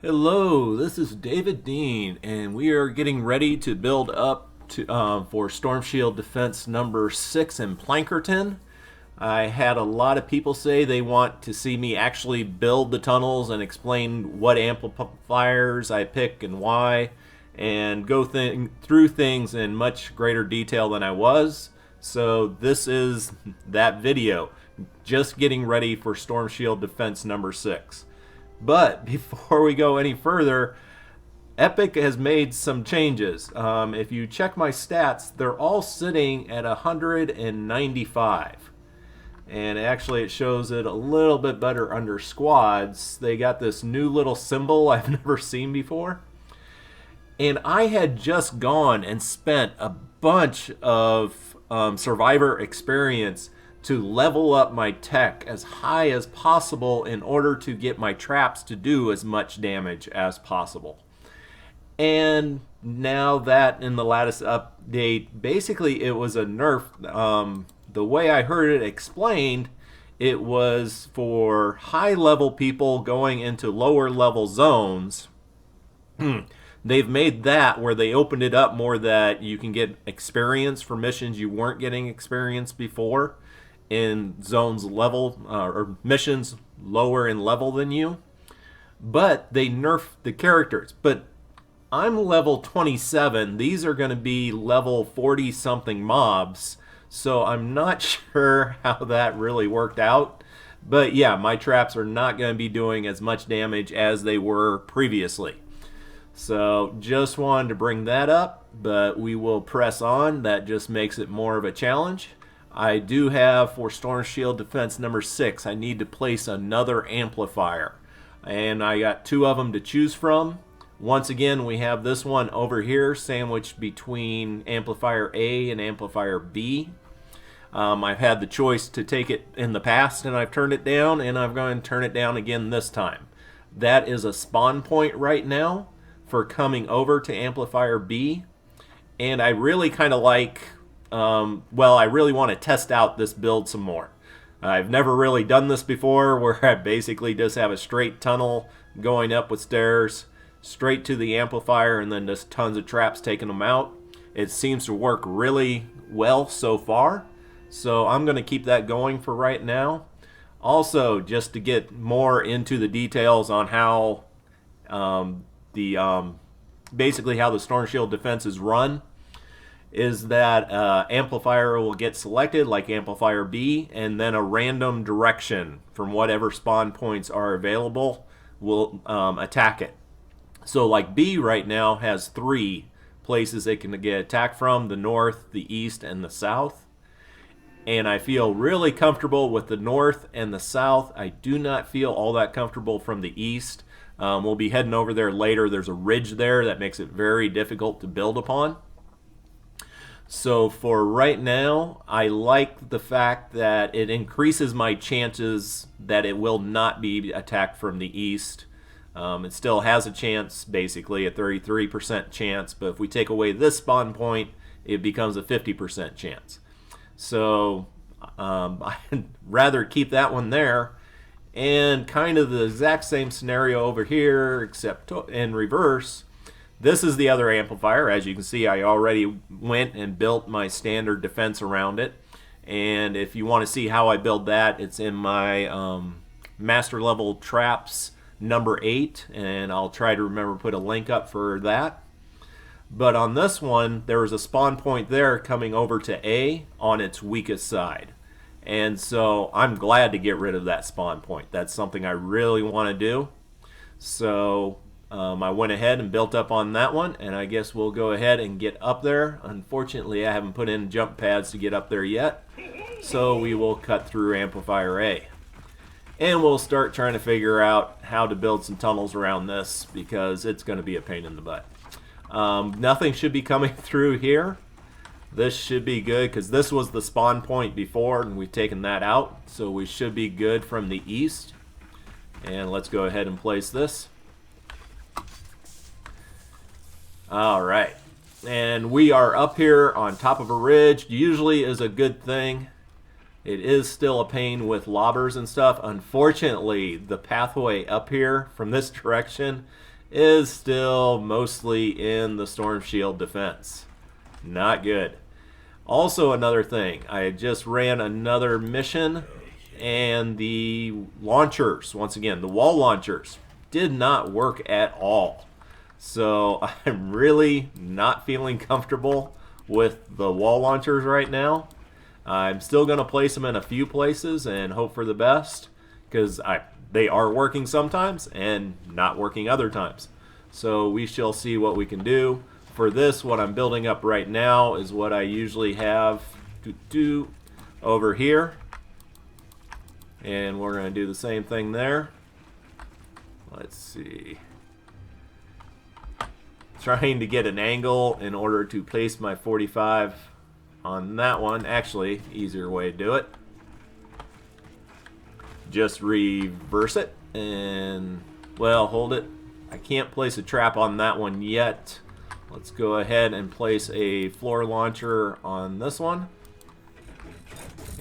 Hello, this is David Dean, and we are getting ready to build up for Storm Shield Defense number 6 in Plankerton. I had a lot of people say they want to see me actually build the tunnels and explain what amplifiers I pick and why, and go through things in much greater detail than I was. So this is that video, just getting ready for Storm Shield Defense number 6. But before we go any further, Epic has made some changes. If you check my stats, they're all sitting at 195. And actually, it shows it a little bit better under squads. They got this new little symbol I've never seen before. And I had just gone and spent a bunch of survivor experience to level up my tech as high as possible in order to get my traps to do as much damage as possible. And now that in the latest update, basically it was a nerf. The way I heard it explained, it was for high level people going into lower level zones. They've made that where they opened it up more that you can get experience for missions you weren't getting experience before in zones level or missions lower in level than you. But they nerfed the characters. But I'm level 27. These are going to be level 40 something mobs. So I'm not sure how that really worked out. But yeah, my traps are not going to be doing as much damage as they were previously. So just wanted to bring that up, but we will press on. That just makes it more of a challenge. I do have for Storm Shield Defense number 6, I need to place another amplifier. And I got 2 of them to choose from. Once again, we have this one over here sandwiched between amplifier A and amplifier B. I've had the choice to take it in the past and I've turned it down, and I'm going to turn it down again this time. That is a spawn point right now for coming over to amplifier B. And I really kind of like, I really want to test out this build some more. I've never really done this before where I basically just have a straight tunnel going up with stairs straight to the amplifier and then just tons of traps taking them out. It seems to work really well so far. So I'm going to keep that going for right now. Also, just to get more into the details on how basically how the Storm Shield defense is run, is that amplifier will get selected like amplifier B, and then a random direction from whatever spawn points are available will attack it. So like B right now has 3 places it can get attacked from: the north, the east, and the south. And I feel really comfortable with the north and the south. I do not feel all that comfortable from the east. We'll be heading over there later. There's a ridge there that makes it very difficult to build upon. So for right now, I like the fact that it increases my chances that it will not be attacked from the east. It still has a chance, basically a 33% chance, but if we take away this spawn point, it becomes a 50% chance. So I'd rather keep that one there. And kind of the exact same scenario over here, except in reverse. This is the other amplifier. As you can see, I already went and built my standard defense around it. And if you want to see how I build that, it's in my Master Level Traps number 8. And I'll try to remember to put a link up for that. But on this one, there was a spawn point there coming over to A on its weakest side. And so I'm glad to get rid of that spawn point. That's something I really want to do. So I went ahead and built up on that one, and I guess we'll go ahead and get up there. Unfortunately, I haven't put in jump pads to get up there yet. So we will cut through amplifier A. And we'll start trying to figure out how to build some tunnels around this, because it's going to be a pain in the butt. Nothing should be coming through here. This should be good because this was the spawn point before and we've taken that out. So we should be good from the east. And let's go ahead and place this. Alright. And we are up here on top of a ridge. Usually is a good thing. It is still a pain with lobbers and stuff. Unfortunately, the pathway up here from this direction is still mostly in the Storm Shield defense. Not good. Also, another thing, I just ran another mission, and the launchers, once again, the wall launchers, did not work at all. So I'm really not feeling comfortable with the wall launchers right now. I'm still going to place them in a few places and hope for the best, because they are working sometimes and not working other times. So we shall see what we can do. For this, what I'm building up right now is what I usually have over here. And we're going to do the same thing there. Let's see. Trying to get an angle in order to place my 45 on that one. Actually, easier way to do it. Just reverse it and, well, hold it. I can't place a trap on that one yet. Let's go ahead and place a floor launcher on this one.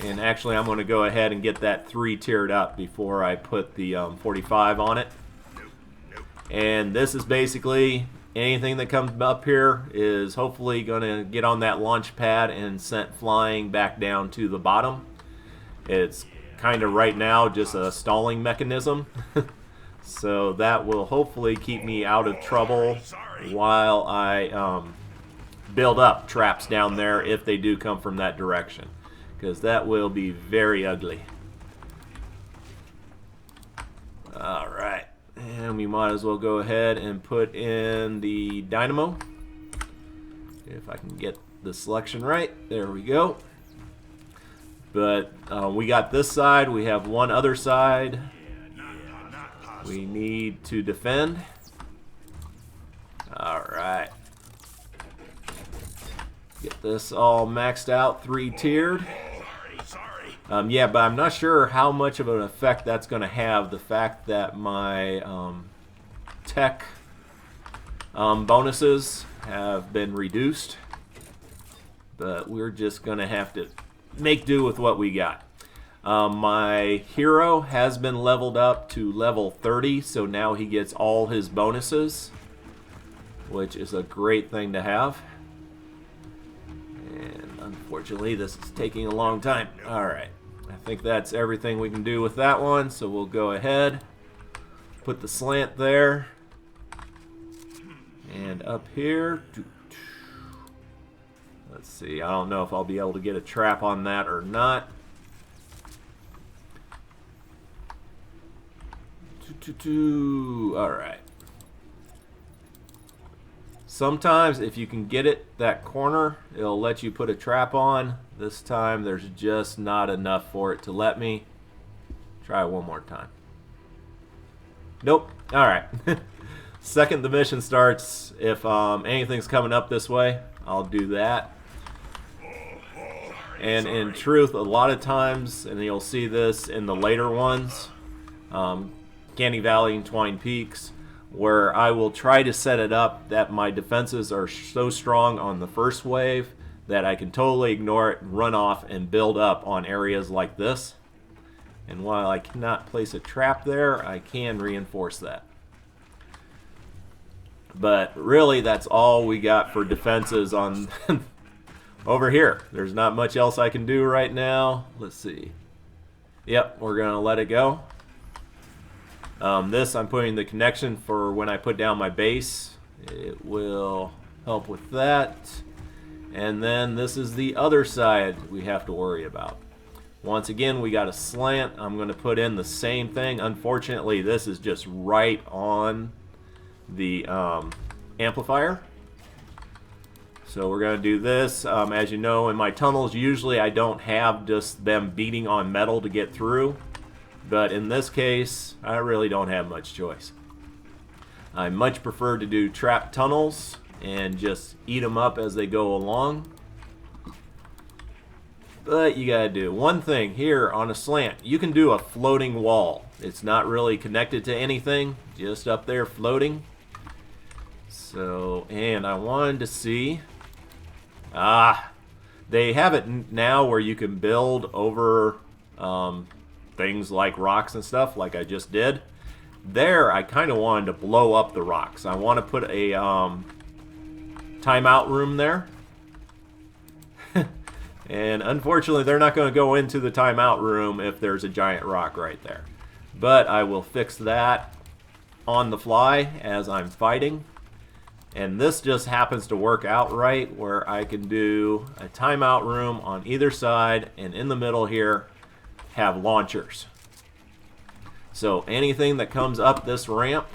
And actually, I'm going to go ahead and get that 3 tiered up before I put the 45 on it. And this is basically anything that comes up here is hopefully going to get on that launch pad and sent flying back down to the bottom. It's kind of right now just a stalling mechanism. So that will hopefully keep me out of trouble while I build up traps down there if they do come from that direction, because that will be very ugly. Alright, and we might as well go ahead and put in the dynamo. If I can get the selection right. There we go. But we got this side. We have one other side we need to defend. Alright. Get this all maxed out, 3 tiered. Yeah, but I'm not sure how much of an effect that's going to have. The fact that my tech bonuses have been reduced. But we're just going to have to make do with what we got. My hero has been leveled up to level 30, so now he gets all his bonuses, which is a great thing to have. And unfortunately, this is taking a long time. Alright, I think that's everything we can do with that one, so we'll go ahead, put the slant there, and up here. Let's see, I don't know if I'll be able to get a trap on that or not. Alright. Sometimes if you can get it that corner, it'll let you put a trap on. This time there's just not enough for it to let me. Try one more time. Nope. Alright. Second the mission starts, if anything's coming up this way, I'll do that. And in truth, a lot of times, and you'll see this in the later ones, Candy Valley and Twine Peaks, where I will try to set it up that my defenses are so strong on the first wave that I can totally ignore it and run off and build up on areas like this. And while I cannot place a trap there, I can reinforce that. But really, that's all we got for defenses on over here. There's not much else I can do right now. Let's see. Yep, we're going to let it go. This, I'm putting the connection for when I put down my base. It will help with that. And then this is the other side we have to worry about. Once again, we got a slant. I'm going to put in the same thing. Unfortunately, this is just right on the amplifier. So we're going to do this. As you know, in my tunnels, usually I don't have just them beating on metal to get through. But in this case, I really don't have much choice. I much prefer to do trap tunnels and just eat them up as they go along. But you gotta do one thing here on a slant. You can do a floating wall. It's not really connected to anything, just up there floating. So, and I wanted to see. They have it now where you can build over things like rocks and stuff, like I just did. There, I kind of wanted to blow up the rocks. I want to put a timeout room there. And unfortunately, they're not going to go into the timeout room if there's a giant rock right there. But I will fix that on the fly as I'm fighting. And this just happens to work out right, where I can do a timeout room on either side, and in the middle here have launchers. So anything that comes up this ramp,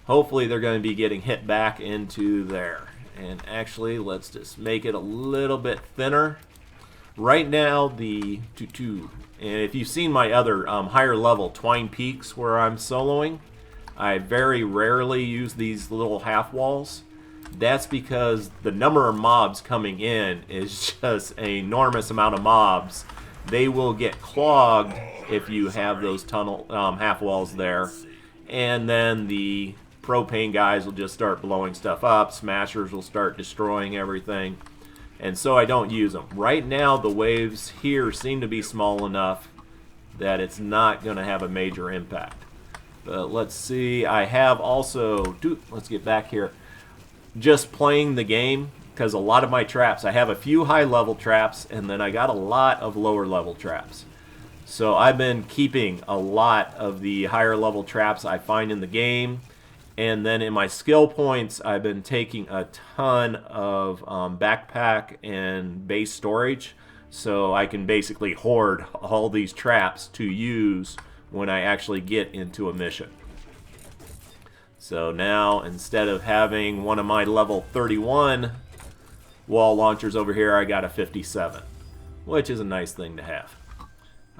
hopefully they're going to be getting hit back into there. And actually, let's just make it a little bit thinner. Right now, and if you've seen my other higher level Twine Peaks where I'm soloing, I very rarely use these little half walls. That's because the number of mobs coming in is just an enormous amount of mobs. They will get clogged if you have those tunnel half walls there. And then the propane guys will just start blowing stuff up. Smashers will start destroying everything. And so I don't use them. Right now, the waves here seem to be small enough that it's not going to have a major impact. But let's see. I have also, let's get back here, just playing the game, because a lot of my traps, I have a few high-level traps, and then I got a lot of lower-level traps. So I've been keeping a lot of the higher-level traps I find in the game. And then in my skill points, I've been taking a ton of backpack and base storage, so I can basically hoard all these traps to use when I actually get into a mission. So now, instead of having one of my level 31 wall launchers over here, I got a 57, which is a nice thing to have.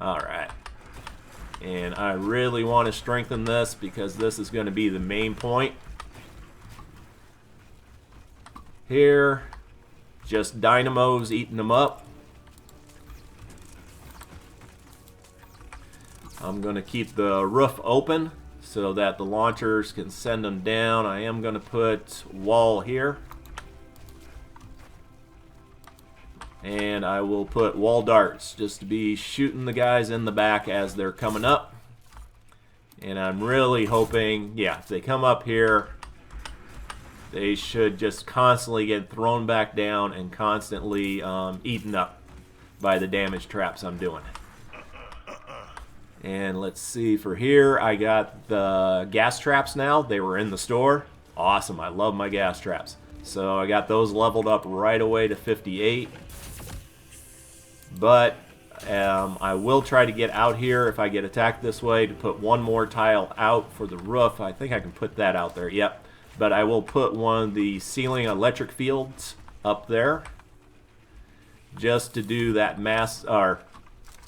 Alright. And I really want to strengthen this because this is going to be the main point. Here, just dynamos eating them up. I'm going to keep the roof open so that the launchers can send them down. I am going to put wall here. And I will put wall darts just to be shooting the guys in the back as they're coming up. And I'm really hoping, yeah, if they come up here, they should just constantly get thrown back down and constantly eaten up by the damage traps I'm doing. And let's see, for here, I got the gas traps now. They were in the store. Awesome, I love my gas traps. So I got those leveled up right away to 58. But I will try to get out here if I get attacked this way to put one more tile out for the roof. I think I can put that out there, yep. But I will put one of the ceiling electric fields up there just to do that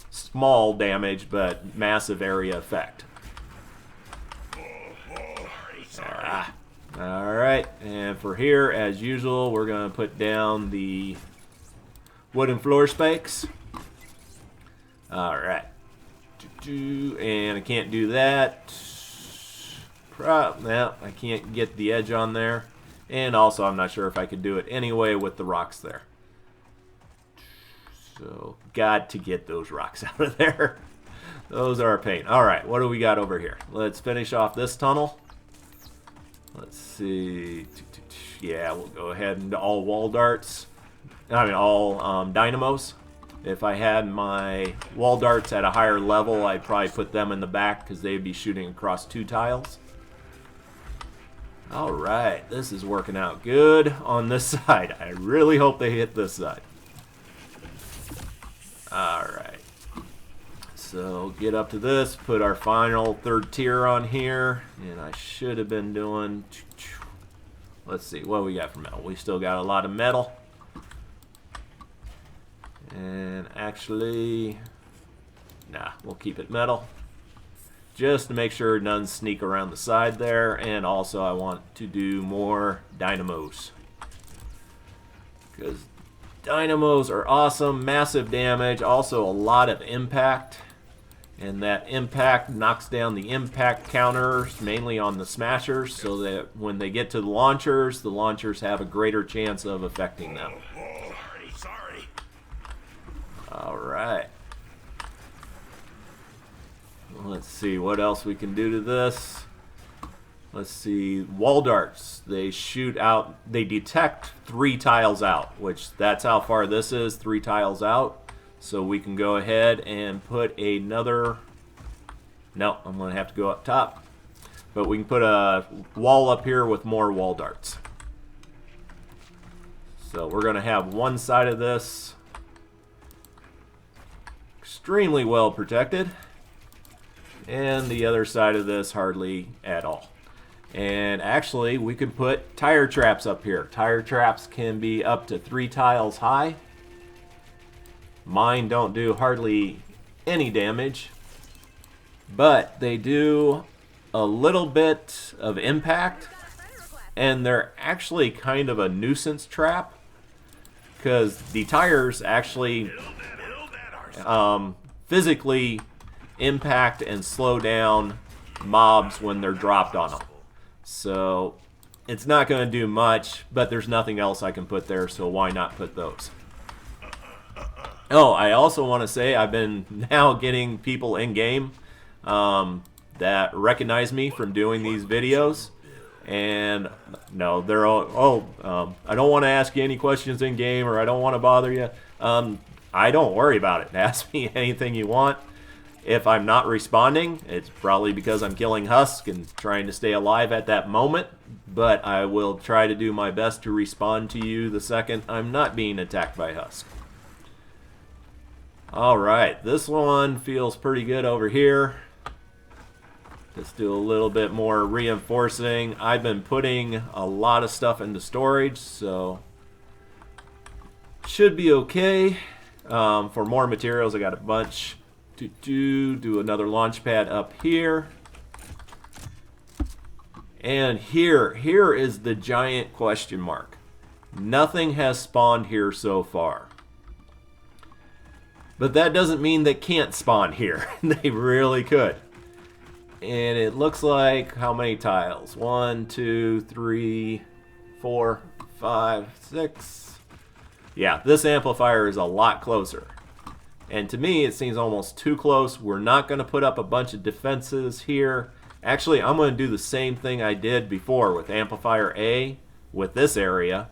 small damage but massive area effect. Alright, and for here, as usual, we're going to put down the wooden floor spikes. Alright. And I can't do that. No, I can't get the edge on there. And also, I'm not sure if I could do it anyway with the rocks there. So, got to get those rocks out of there. Those are a pain. Alright, what do we got over here? Let's finish off this tunnel. Let's see. Yeah, we'll go ahead and all wall darts. All dynamos. If I had my wall darts at a higher level, I'd probably put them in the back because they'd be shooting across 2 tiles. Alright, this is working out good on this side. I really hope they hit this side. Alright. So get up to this, put our final 3rd tier on here, and I should have been doing... Let's see, what we got for metal? We still got a lot of metal. And actually, nah, we'll keep it metal. Just to make sure none sneak around the side there. And also I want to do more dynamos. Because dynamos are awesome, massive damage, also a lot of impact. And that impact knocks down the impact counters, mainly on the smashers, so that when they get to the launchers have a greater chance of affecting them. Sorry. Alright. Let's see what else we can do to this. Let's see, wall darts. They shoot out, they detect 3 tiles out, which that's how far this is, 3 tiles out. So we can go ahead and put another, no, I'm going to have to go up top. But we can put a wall up here with more wall darts. So we're going to have one side of this extremely well protected, and the other side of this hardly at all. And actually, we could put tire traps up here. Tire traps can be up to 3 tiles high. Mine don't do hardly any damage, but they do a little bit of impact, and they're actually kind of a nuisance trap because the tires actually physically impact and slow down mobs when they're dropped on them. So it's not going to do much, but there's nothing else I can put there, so why not put those? Oh, I also want to say I've been now getting people in game that recognize me from doing these videos, and no, they're all, I don't want to ask you any questions in game, or I don't want to bother you. I don't worry about it. Ask me anything you want. If I'm not responding, it's probably because I'm killing Husk and trying to stay alive at that moment, but I will try to do my best to respond to you the second I'm not being attacked by Husk. Alright, this one feels pretty good over here. Let's do a little bit more reinforcing. I've been putting a lot of stuff into storage, so should be okay. For more materials, I got a bunch. Do another launch pad up here. And here is the giant question mark. Nothing has spawned here so far. But that doesn't mean they can't spawn here. They really could. And it looks like, how many tiles? 1, 2, 3, 4, 5, 6. Yeah, this amplifier is a lot closer. And to me, it seems almost too close. We're not going to put up a bunch of defenses here. Actually, I'm going to do the same thing I did before with amplifier A with this area.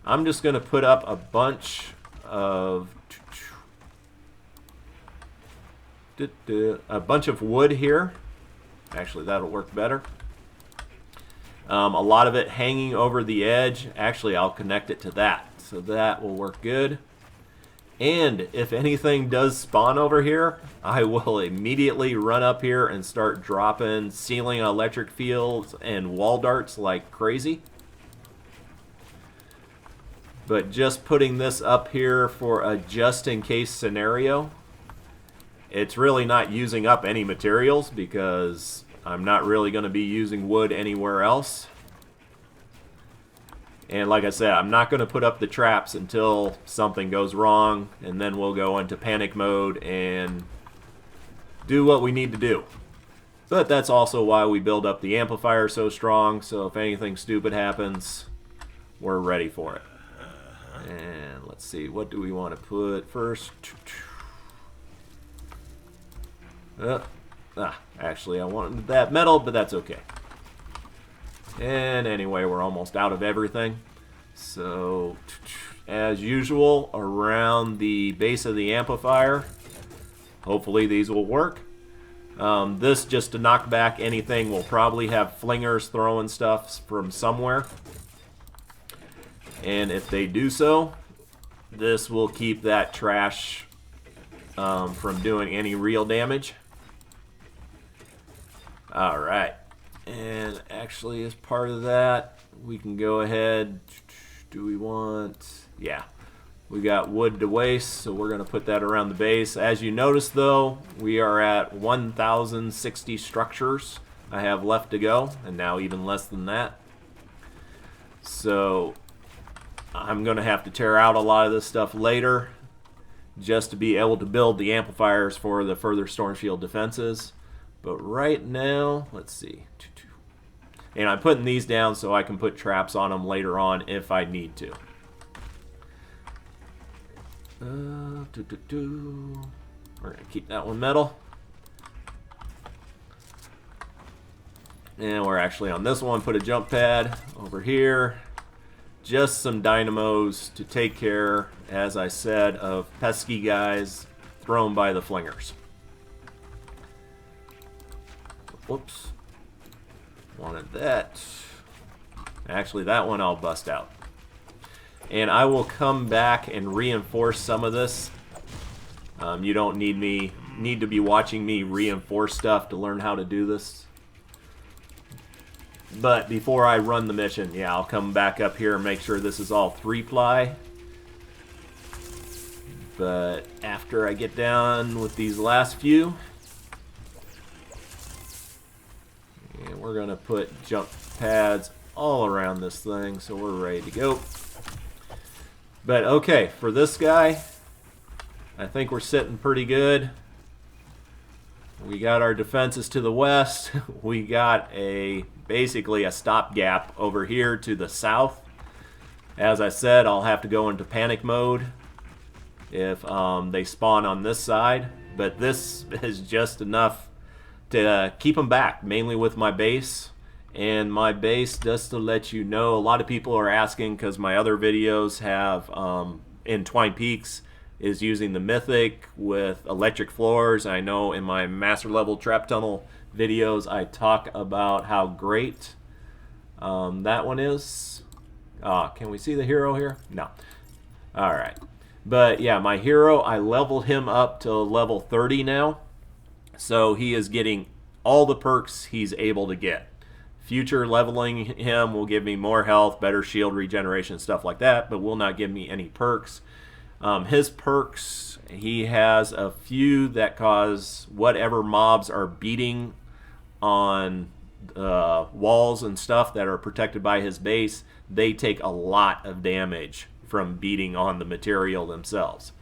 I'm just going to put up a bunch of wood here. Actually, that'll work better. A lot of it hanging over the edge. Actually, I'll connect it to that, so that will work good. And if anything does spawn over here, I will immediately run up here and start dropping ceiling electric fields and wall darts like crazy. But just putting this up here for a just-in-case scenario, it's really not using up any materials because I'm not really going to be using wood anywhere else. And like I said, I'm not going to put up the traps until something goes wrong, and then we'll go into panic mode and do what we need to do. But that's also why we build up the amplifier so strong, so if anything stupid happens, we're ready for it. And let's see, what do we want to put first? Actually, I wanted that metal, but that's okay. And anyway, we're almost out of everything. So, as usual, around the base of the amplifier, hopefully these will work. This, just to knock back anything, will probably have flingers throwing stuff from somewhere. And if they do so, this will keep that trash from doing any real damage. Alright. And actually, as part of that, we can go ahead. Do we want... Yeah. We got wood to waste, so we're going to put that around the base. As you notice, though, we are at 1,060 structures I have left to go, and now even less than that. So I'm going to have to tear out a lot of this stuff later just to be able to build the amplifiers for the further storm shield defenses. But right now, let's see. And I'm putting these down so I can put traps on them later on if I need to. We're going to keep that one metal. And we're actually on this one, put a jump pad over here. Just some dynamos to take care, as I said, of pesky guys thrown by the flingers. Whoops. Wanted that. Actually, that one I'll bust out. And I will come back and reinforce some of this. You don't need to be watching me reinforce stuff to learn how to do this. But before I run the mission, yeah, I'll come back up here and make sure this is all 3-ply. But after I get down with these last few, and we're going to put jump pads all around this thing so we're ready to go. But okay, for this guy, I think we're sitting pretty good. We got our defenses to the west. We got basically a stopgap over here to the south. As I said, I'll have to go into panic mode if they spawn on this side. But this is just enough to keep them back, mainly with my base. And my base, just to let you know, a lot of people are asking because my other videos have in Twine Peaks is using the Mythic with electric floors. I know in my master level trap tunnel videos I talk about how great that one is. Can we see the hero here? No. Alright. But yeah, my hero, I leveled him up to level 30 now. So he is getting all the perks he's able to get. Future leveling him will give me more health, better shield regeneration, stuff like that, but will not give me any perks. His perks, he has a few that cause whatever mobs are beating on walls and stuff that are protected by his base, they take a lot of damage from beating on the material themselves.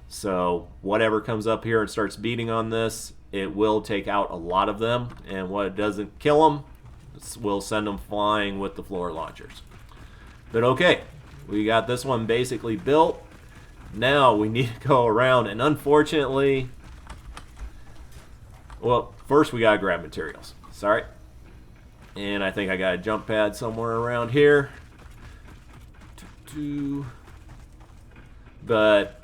So whatever comes up here and starts beating on this, it will take out a lot of them, and what it doesn't kill them will send them flying with the floor launchers. But okay, we got this one basically built. Now we need to go around, and unfortunately, well, first we gotta grab materials. Sorry. And I think I got a jump pad somewhere around here. But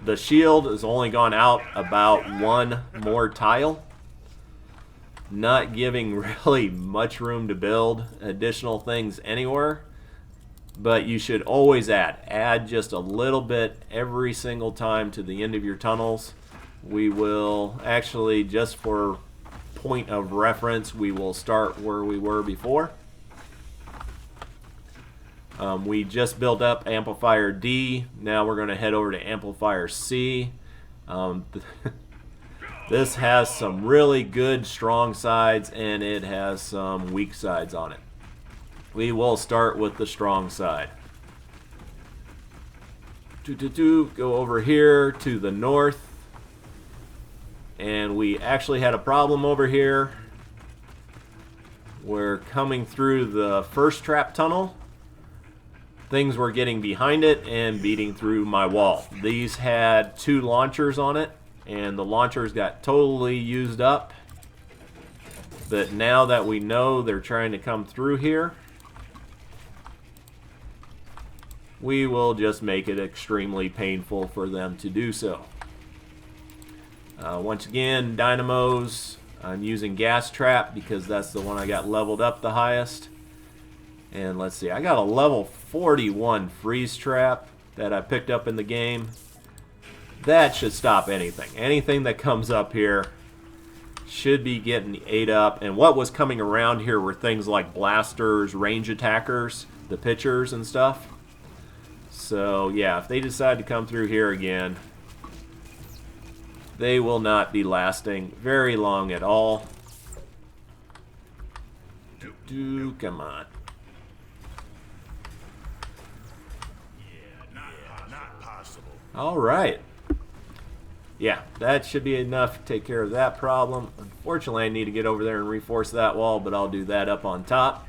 the shield has only gone out about one more tile, not giving really much room to build additional things anywhere. But you should always add just a little bit every single time to the end of your tunnels. We will actually, just for point of reference, we will start where we were before. We just built up amplifier D. Now we're going to head over to amplifier C. This has some really good strong sides, and it has some weak sides on it. We will start with the strong side. Go over here to the north. And we actually had a problem over here. We're coming through the first trap tunnel. Things were getting behind it and beating through my wall. These had 2 launchers on it, and the launchers got totally used up. But now that we know they're trying to come through here, we will just make it extremely painful for them to do so. Once again, dynamos. I'm using gas trap because that's the one I got leveled up the highest. And let's see, I got a level 41 freeze trap that I picked up in the game. That should stop anything. Anything that comes up here should be getting ate up. And what was coming around here were things like blasters, range attackers, the pitchers and stuff. So yeah, if they decide to come through here again, they will not be lasting very long at all. Come on. Not possible. All right. Yeah, that should be enough to take care of that problem. Unfortunately, I need to get over there and reinforce that wall, but I'll do that up on top.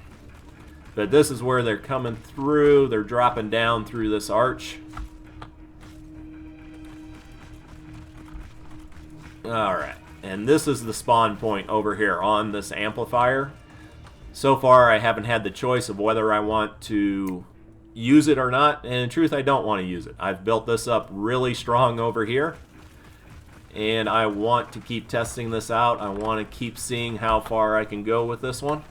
But this is where they're coming through. They're dropping down through this arch. Alright, and this is the spawn point over here on this amplifier. So far, I haven't had the choice of whether I want to use it or not, and in truth, I don't want to use it. I've built this up really strong over here, and I want to keep testing this out. I want to keep seeing how far I can go with this one.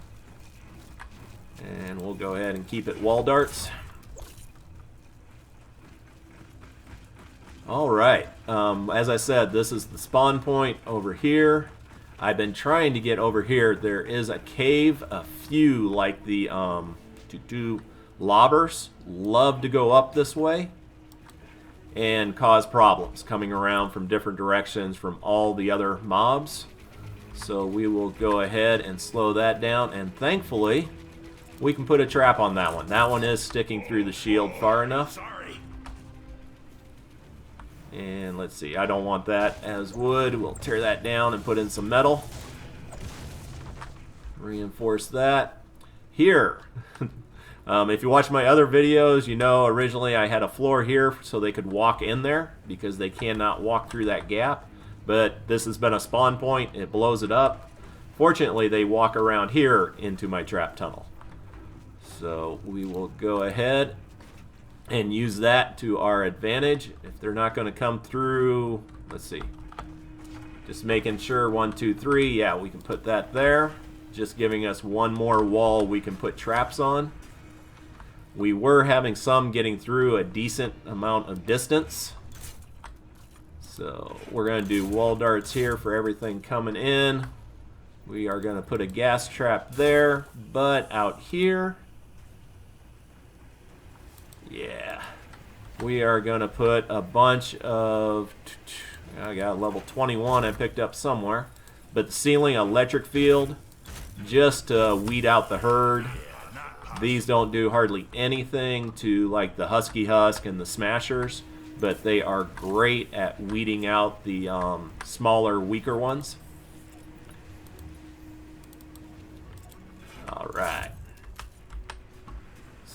And we'll go ahead and keep it wall darts. Alright, as I said, this is the spawn point over here. I've been trying to get over here. There is a cave, a few like the lobbers love to go up this way and cause problems coming around from different directions from all the other mobs. So we will go ahead and slow that down, and thankfully we can put a trap on that one. That one is sticking through the shield far enough. And let's see, I don't want that as wood. We'll tear that down and put in some metal. Reinforce that. Here, if you watch my other videos, you know originally I had a floor here so they could walk in there because they cannot walk through that gap. But this has been a spawn point. It blows it up. Fortunately, they walk around here into my trap tunnel. So we will go ahead and use that to our advantage. If they're not going to come through, let's see, just making sure 1, 2, 3, yeah, we can put that there, just giving us one more wall we can put traps on. We were having some getting through a decent amount of distance, so we're going to do wall darts here for everything coming in. We are going to put a gas trap there, but out here, yeah, we are going to put a bunch of, I got level 21 I picked up somewhere, but the ceiling electric field just to weed out the herd. These don't do hardly anything to like the Husky Husk and the Smashers, but they are great at weeding out the smaller, weaker ones. Alright.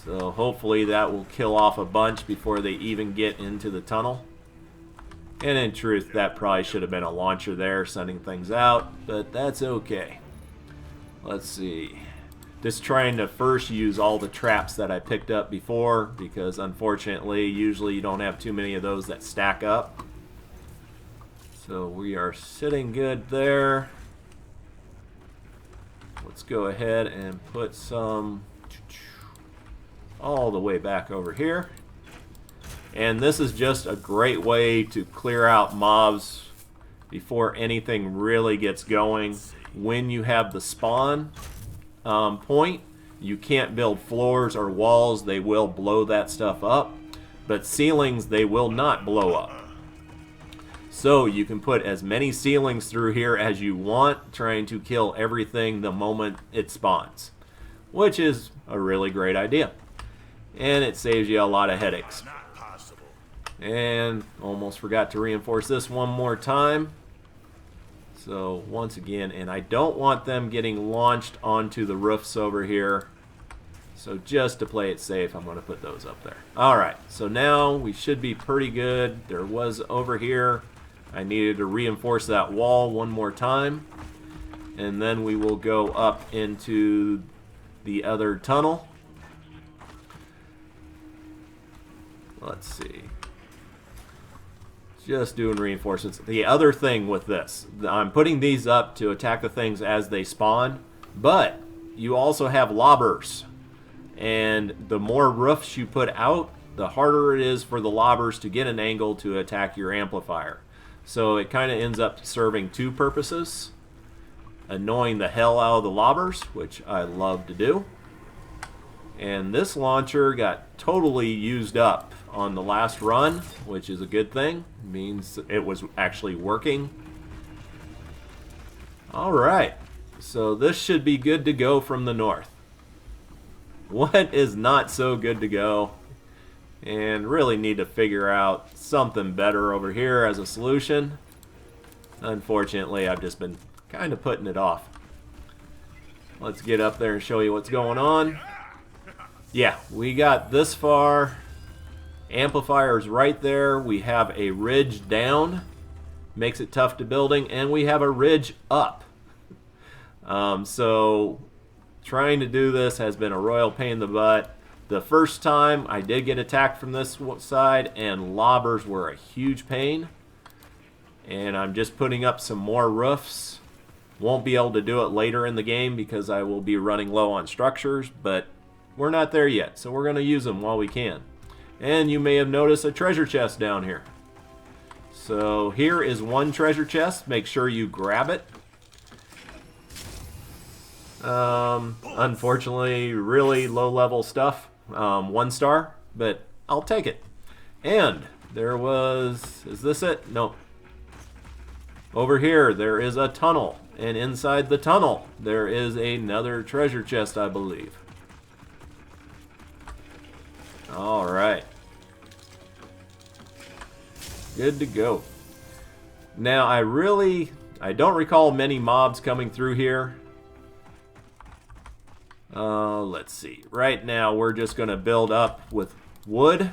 So hopefully that will kill off a bunch before they even get into the tunnel. And in truth, that probably should have been a launcher there sending things out, but that's okay. Let's see. Just trying to first use all the traps that I picked up before, because unfortunately, usually you don't have too many of those that stack up. So we are sitting good there. Let's go ahead and put some all the way back over here. And this is just a great way to clear out mobs before anything really gets going. When you have the spawn point, you can't build floors or walls. They will blow that stuff up, but ceilings they will not blow up. So you can put as many ceilings through here as you want, trying to kill everything the moment it spawns, which is a really great idea. And it saves you a lot of headaches. And almost forgot to reinforce this one more time. So once again, and I don't want them getting launched onto the roofs over here. So just to play it safe, I'm going to put those up there. Alright, so now we should be pretty good. There was over here, I needed to reinforce that wall one more time. And then we will go up into the other tunnel. Let's see. Just doing reinforcements. The other thing with this, I'm putting these up to attack the things as they spawn, but you also have lobbers. And the more roofs you put out, the harder it is for the lobbers to get an angle to attack your amplifier. So it kind of ends up serving two purposes. Annoying the hell out of the lobbers, which I love to do. And this launcher got totally used up on the last run, which is a good thing. It means it was actually working. Alright, so this should be good to go from the north. What is not so good to go? And really need to figure out something better over here as a solution. Unfortunately, I've just been kind of putting it off. Let's get up there and show you what's going on. Yeah, we got this far. Amplifiers right there. We have a ridge down. makes it tough to building, and we have a ridge up. So trying to do this has been a royal pain in the butt. The first time I did get attacked from this side, and lobbers were a huge pain. And I'm just putting up some more roofs. Won't be able to do it later in the game because I will be running low on structures, but we're not there yet, so we're going to use them while we can. And you may have noticed a treasure chest down here. So here is one treasure chest. Make sure you grab it. Unfortunately, really low-level stuff. 1 star, but I'll take it. And there was... Is this it? No. Over here, there is a tunnel. And inside the tunnel, there is another treasure chest, I believe. Alright. Good to go. Now, I don't recall many mobs coming through here. Let's see. Right now, we're just going to build up with wood.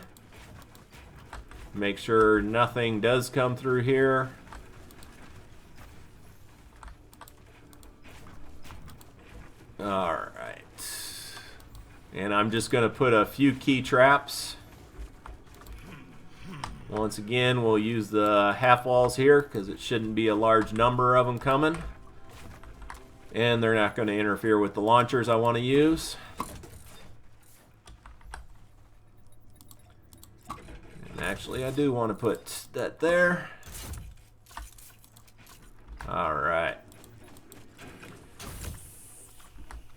Make sure nothing does come through here. Alright. And I'm just going to put a few key traps. Once again, we'll use the half walls here because it shouldn't be a large number of them coming. And they're not going to interfere with the launchers I want to use. And actually, I do want to put that there. Alright.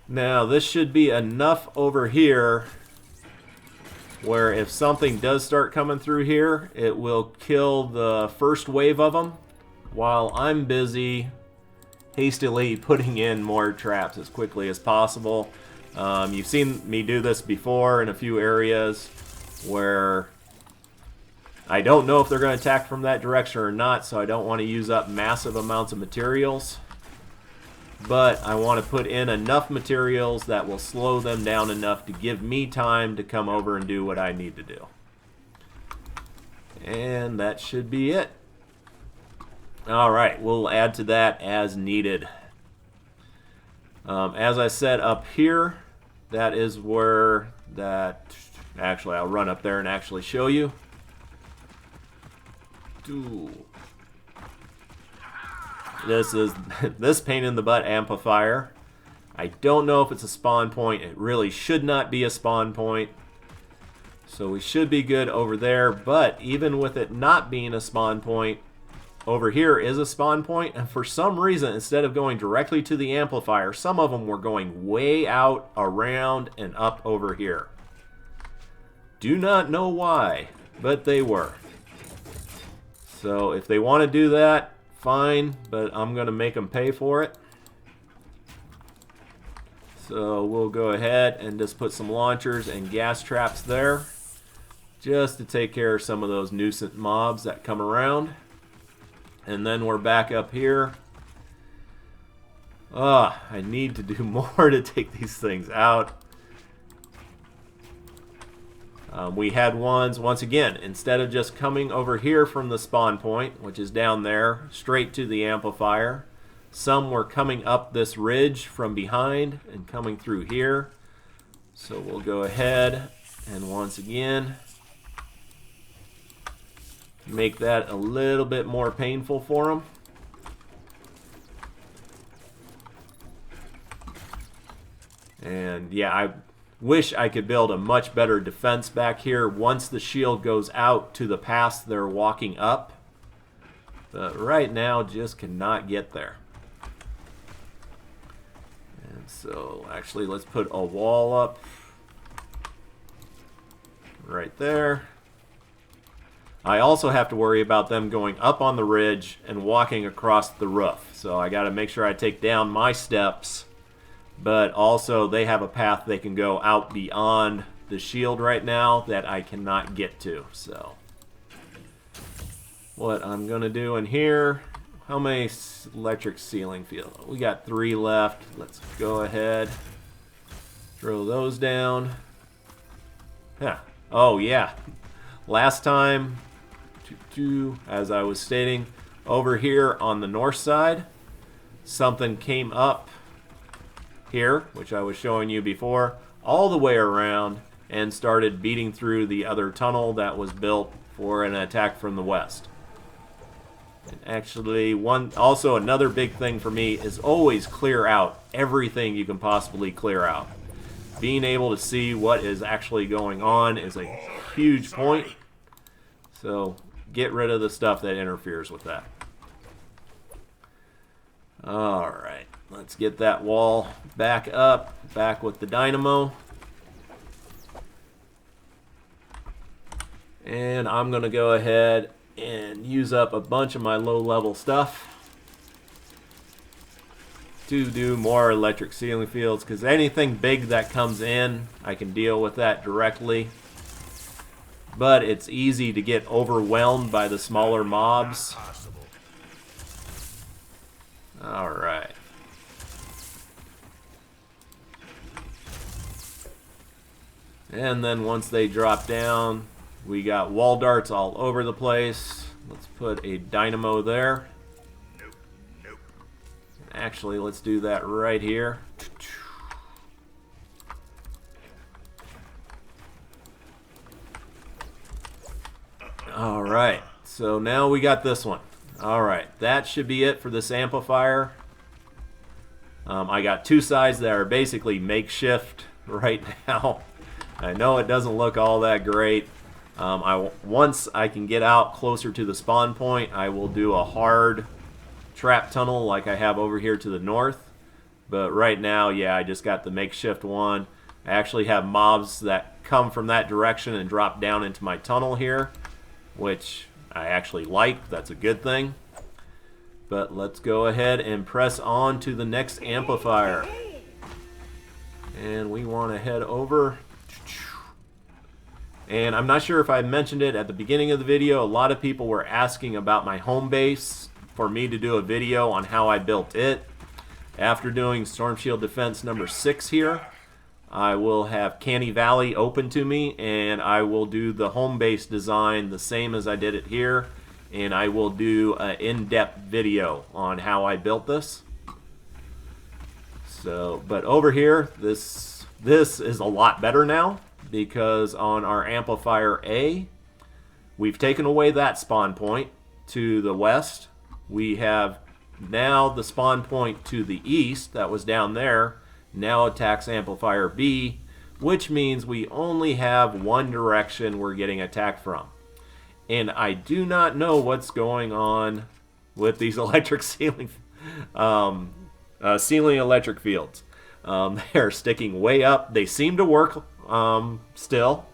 Now, this should be enough over here where if something does start coming through here, it will kill the first wave of them while I'm busy hastily putting in more traps as quickly as possible. You've seen me do this before in a few areas where I don't know if they're going to attack from that direction or not, so I don't want to use up massive amounts of materials. But I want to put in enough materials that will slow them down enough to give me time to come over and do what I need to do. And that should be it. Alright, we'll add to that as needed. As I said up here, that is where that... Actually, I'll run up there and actually show you. This is this pain in the butt amplifier. I don't know if it's a spawn point. It really should not be a spawn point. So we should be good over there. But even with it not being a spawn point, over here is a spawn point. And for some reason, instead of going directly to the amplifier, some of them were going way out, around, and up over here. Do not know why, but they were. So if they want to do that, fine, but I'm going to make them pay for it. So we'll go ahead and just put some launchers and gas traps there just to take care of some of those nuisance mobs that come around. And then we're back up here. I need to do more to take these things out. We had ones, once again, instead of just coming over here from the spawn point, which is down there, straight to the amplifier, some were coming up this ridge from behind and coming through here. So we'll go ahead and once again make that a little bit more painful for them. And yeah, I wish I could build a much better defense back here once the shield goes out to the pass they're walking up. But right now, just cannot get there. And so, actually, let's put a wall up right there. I also have to worry about them going up on the ridge and walking across the roof. So I got to make sure I take down my steps. But also they have a path they can go out beyond the shield right now that I cannot get to. So what I'm going to do in here, how many electric ceiling fields? We got 3 left. Let's go ahead, throw those down. Yeah. Oh yeah, last time, as I was stating, Over here on the north side, something came up here, which I was showing you before, all the way around and started beating through the other tunnel that was built for an attack from the west. And actually, also another big thing for me is always clear out everything you can possibly clear out. Being able to see what is actually going on is a huge point. So get rid of the stuff that interferes with that. Alright, let's get that wall back up, back with the dynamo. And I'm going to go ahead and use up a bunch of my low-level stuff to do more electric ceiling fields, because anything big that comes in, I can deal with that directly. But it's easy to get overwhelmed by the smaller mobs. Alright. And then once they drop down, we got wall darts all over the place. Let's put a dynamo there. Actually, let's do that right here. Alright, so now we got this one. Alright, that should be it for this amplifier. I got two sides that are basically makeshift right now. I know it doesn't look all that great. Once I can get out closer to the spawn point, I will do a hard trap tunnel like I have over here to the north. But right now, yeah, I just got the makeshift one. I actually have mobs that come from that direction and drop down into my tunnel here, which I actually like. That's a good thing. But let's go ahead and press on to the next amplifier. And we want to head over. And I'm not sure if I mentioned it at the beginning of the video. A lot of people were asking about my home base for me to do a video on how I built it. After doing Storm Shield Defense number 6 here, I will have Canny Valley open to me, and I will do the home base design the same as I did it here, and I will do an in-depth video on how I built this. So, but over here, this is a lot better now, because on our amplifier A, we've taken away that spawn point to the west. We have now the spawn point to the east that was down there now attacks amplifier B, which means we only have one direction we're getting attacked from. And I do not know what's going on with these electric ceiling electric fields. They're sticking way up. They seem to work still,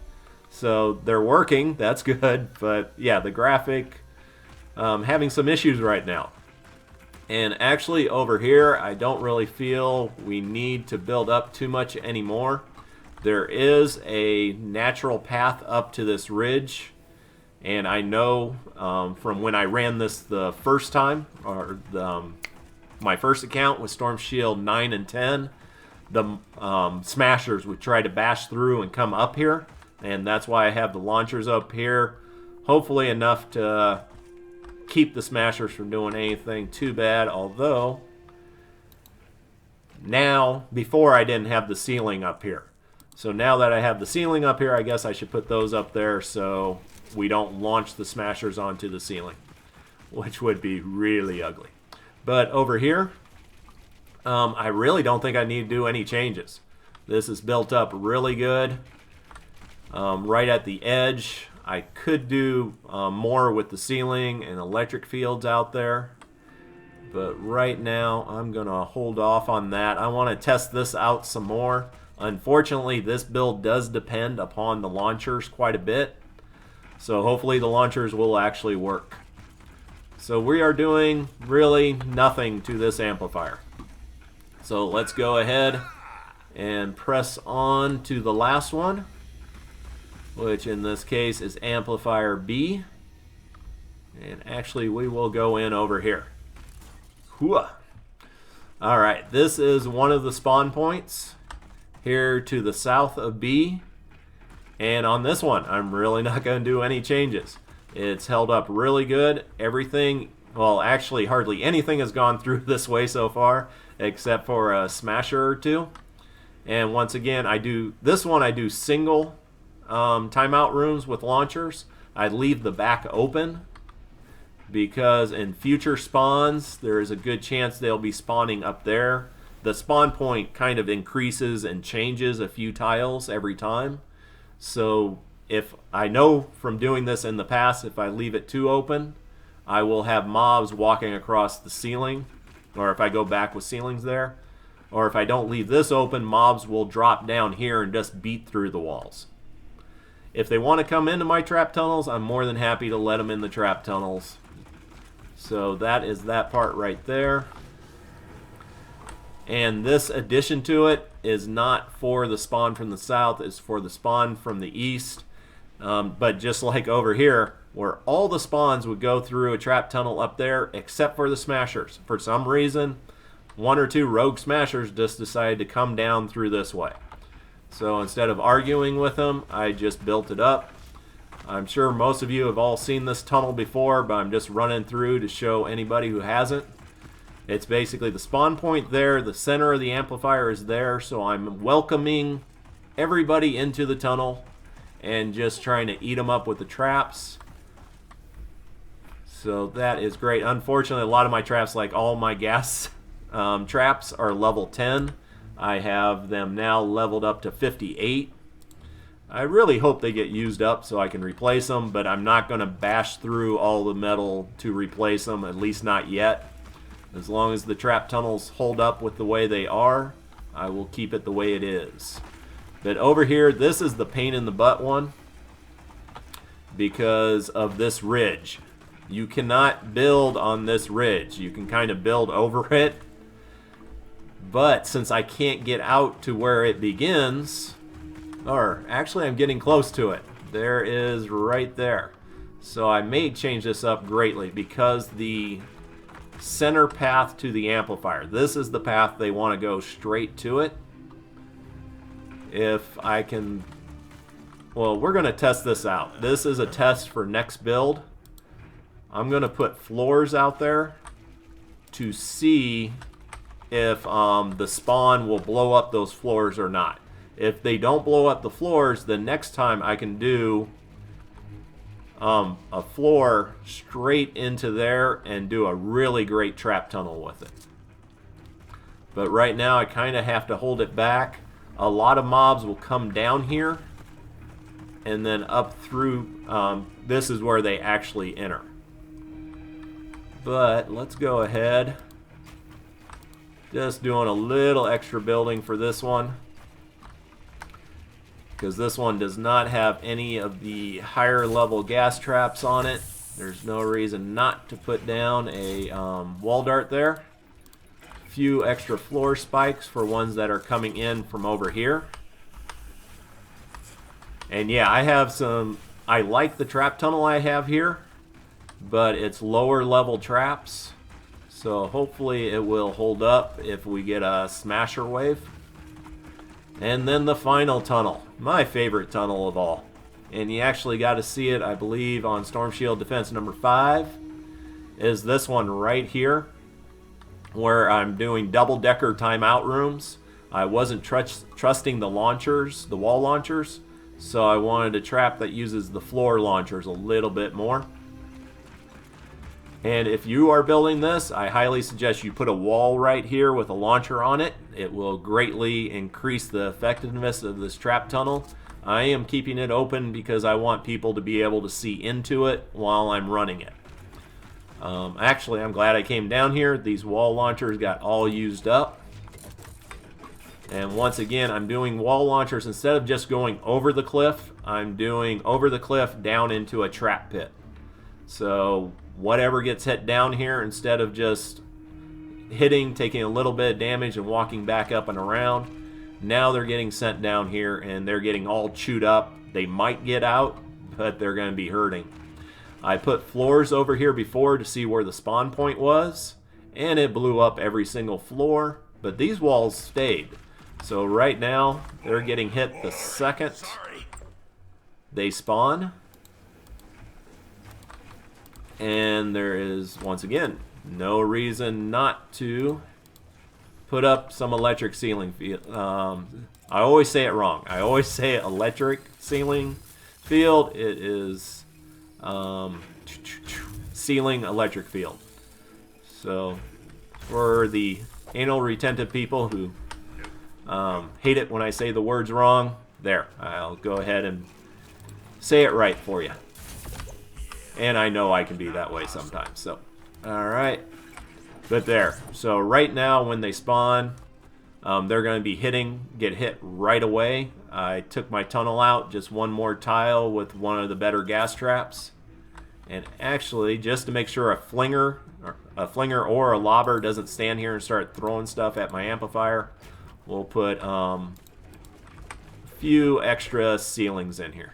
so they're working. That's good. But yeah, the graphic having some issues right now. And actually over here, I don't really feel we need to build up too much anymore. There is a natural path up to this ridge, and I know from when I ran this the first time, or my first account with Storm Shield 9 and 10, the smashers would try to bash through and come up here, and that's why I have the launchers up here, hopefully enough to keep the smashers from doing anything too bad. Although now, before I didn't have the ceiling up here, so now that I have the ceiling up here, I guess I should put those up there so we don't launch the smashers onto the ceiling, which would be really ugly. But over here, I really don't think I need to do any changes. This is built up really good. Right at the edge, I could do more with the ceiling and electric fields out there. But right now, I'm going to hold off on that. I want to test this out some more. Unfortunately, this build does depend upon the launchers quite a bit. So hopefully the launchers will actually work. So we are doing really nothing to this amplifier. So let's go ahead and press on to the last one, which in this case is amplifier B. And actually we will go in over here. Hooah. Alright, this is one of the spawn points here to the south of B. And on this one, I'm really not going to do any changes. It's held up really good. Everything Well, actually, hardly anything has gone through this way so far, except for a smasher or two. And once again, I do single timeout rooms with launchers. I leave the back open because in future spawns, there is a good chance they'll be spawning up there. The spawn point kind of increases and changes a few tiles every time. So if I know from doing this in the past, if I leave it too open, I will have mobs walking across the ceiling, or if I go back with ceilings there, or if I don't leave this open, mobs will drop down here and just beat through the walls. If they want to come into my trap tunnels, I'm more than happy to let them in the trap tunnels. So that is that part right there. And this addition to it is not for the spawn from the south, it's for the spawn from the east. But just like over here, where all the spawns would go through a trap tunnel up there, except for the smashers. For some reason, one or two rogue smashers just decided to come down through this way. So instead of arguing with them, I just built it up. I'm sure most of you have all seen this tunnel before, but I'm just running through to show anybody who hasn't. It's basically the spawn point there, the center of the amplifier is there, so I'm welcoming everybody into the tunnel and just trying to eat them up with the traps. So that is great. Unfortunately, a lot of my traps, like all my gas traps, are level 10. I have them now leveled up to 58. I really hope they get used up so I can replace them, but I'm not going to bash through all the metal to replace them, at least not yet. As long as the trap tunnels hold up with the way they are, I will keep it the way it is. But over here, this is the pain in the butt one because of this ridge. You cannot build on this ridge. You can kind of build over it, but since I can't get out to where it begins, or actually I'm getting close to it. There is right there. So I may change this up greatly because the center path to the amplifier, this is the path they want to go straight to it. If I can, well, we're going to test this out. This is a test for next build. I'm going to put floors out there to see if the spawn will blow up those floors or not. If they don't blow up the floors, then next time I can do a floor straight into there and do a really great trap tunnel with it. But right now I kind of have to hold it back. A lot of mobs will come down here and then up through, this is where they actually enter. But let's go ahead. Just doing a little extra building for this one, because this one does not have any of the higher level gas traps on it. There's no reason not to put down a wall dart there. A few extra floor spikes for ones that are coming in from over here. And yeah, I like the trap tunnel I have here, but it's lower level traps. So hopefully it will hold up if we get a smasher wave. And then the final tunnel, my favorite tunnel of all. And you actually got to see it, I believe, on Storm Shield Defense number 5. Is this one right here, where I'm doing double-decker timeout rooms. I wasn't trusting the launchers, the wall launchers, so I wanted a trap that uses the floor launchers a little bit more. And if you are building this, I highly suggest you put a wall right here with a launcher on it. It will greatly increase the effectiveness of this trap tunnel. I am keeping it open because I want people to be able to see into it while I'm running it. Actually, I'm glad I came down here. These wall launchers got all used up. And once again, I'm doing wall launchers. Instead of just going over the cliff, I'm doing over the cliff down into a trap pit. So whatever gets hit down here, instead of just hitting, taking a little bit of damage and walking back up and around, now they're getting sent down here and they're getting all chewed up. They might get out, but they're going to be hurting. I put floors over here before to see where the spawn point was, and it blew up every single floor, but these walls stayed. So right now they're getting hit the second they spawn. And there is, once again, no reason not to put up some electric ceiling field. I always say it wrong. I always say electric ceiling field. It is ceiling electric field. So for the anal retentive people who hate it when I say the words wrong, there, I'll go ahead and say it right for you. And I know I can be that way sometimes. So, all right. But there. So right now when they spawn, they're going to be get hit right away. I took my tunnel out, just one more tile with one of the better gas traps. And actually, just to make sure a flinger or a lobber doesn't stand here and start throwing stuff at my amplifier, we'll put a few extra ceilings in here.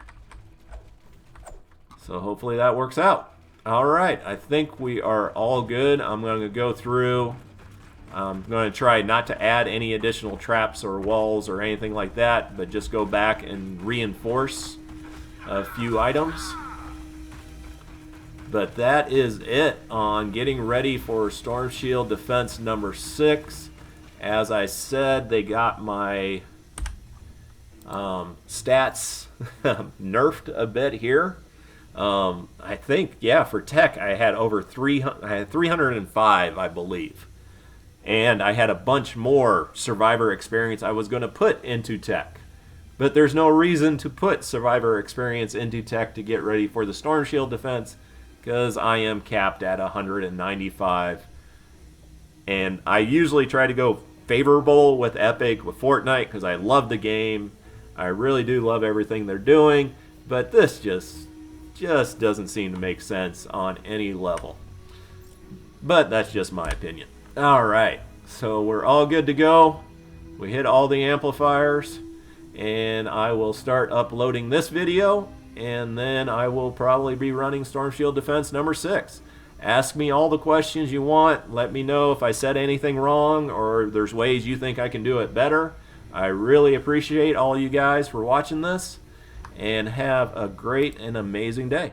So hopefully that works out. All right, I think we are all good. I'm going to go through. I'm going to try not to add any additional traps or walls or anything like that, but just go back and reinforce a few items. But that is it on getting ready for Storm Shield Defense number 6. As I said, they got my stats nerfed a bit here. I think, yeah, for tech I had over 305, I believe. And I had a bunch more survivor experience I was going to put into tech. But there's no reason to put survivor experience into tech to get ready for the Storm Shield defense, because I am capped at 195. And I usually try to go favorable with Epic, with Fortnite, because I love the game. I really do love everything they're doing. But this just doesn't seem to make sense on any level. But that's just my opinion. Alright, so we're all good to go. We hit all the amplifiers, and I will start uploading this video, and then I will probably be running Storm Shield Defense number 6. Ask me all the questions you want. Let me know if I said anything wrong or there's ways you think I can do it better. I really appreciate all you guys for watching this, and have a great and amazing day.